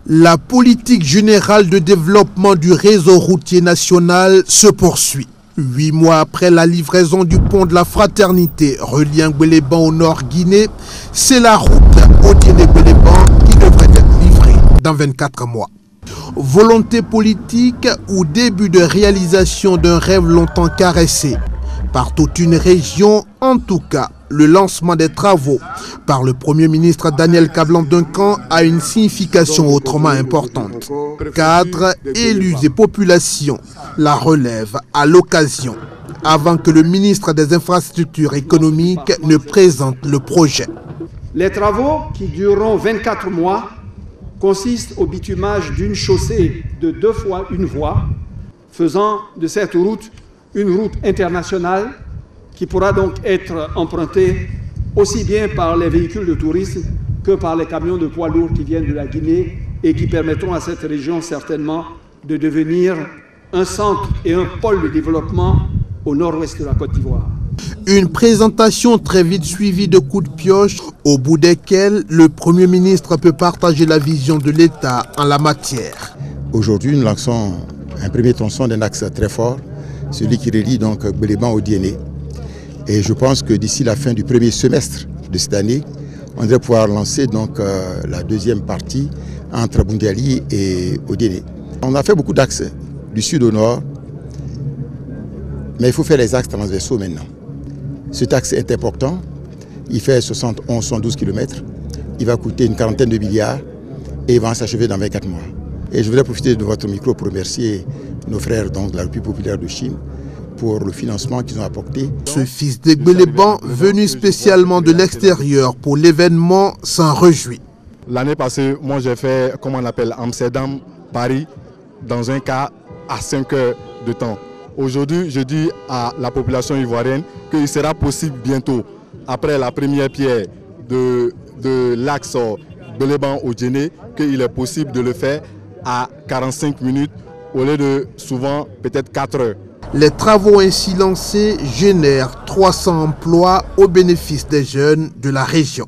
La politique générale de développement du réseau routier national se poursuit. 8 mois après la livraison du pont de la Fraternité reliant Gbeleban au nord Guinée, c'est la route Odiéné-Gbeleban qui devrait être livrée dans 24 mois. Volonté politique ou début de réalisation d'un rêve longtemps caressé par toute une région, en tout cas, le lancement des travaux par le Premier ministre Daniel Kablan-Duncan a une signification autrement importante. Cadres, élus et populations la relèvent à l'occasion, avant que le ministre des Infrastructures économiques ne présente le projet. Les travaux qui dureront 24 mois consistent au bitumage d'une chaussée de 2 fois une voie, faisant de cette route une route internationale qui pourra donc être empruntée aussi bien par les véhicules de tourisme que par les camions de poids lourds qui viennent de la Guinée et qui permettront à cette région certainement de devenir un centre et un pôle de développement au nord-ouest de la Côte d'Ivoire. Une présentation très vite suivie de coups de pioche, au bout desquels le Premier ministre peut partager la vision de l'État en la matière. Aujourd'hui, nous lançons un premier tronçon d'un axe très fort, celui qui relie donc Gbeleban au Odiéné. Et je pense que d'ici la fin du premier semestre de cette année, on devrait pouvoir lancer donc la deuxième partie entre Boundiali et Odiéné. On a fait beaucoup d'axes du sud au nord, mais il faut faire les axes transversaux maintenant. Cet axe est important, il fait 71-112 km, il va coûter une quarantaine de milliards et il va s'achever dans 24 mois. Et je voudrais profiter de votre micro pour remercier nos frères donc, de la République populaire de Chine pour le financement qu'ils ont apporté. Ce fils de Gbeleban, venu spécialement de l'extérieur pour l'événement, s'en réjouit. L'année passée, moi j'ai fait, comment on appelle, Amsterdam, Paris, dans un cas à 5 heures de temps. Aujourd'hui, je dis à la population ivoirienne qu'il sera possible bientôt, après la première pierre de l'axe Gbeleban au Odiéné, qu'il est possible de le faire à 45 minutes au lieu de souvent peut-être 4 heures. Les travaux ainsi lancés génèrent 300 emplois au bénéfice des jeunes de la région.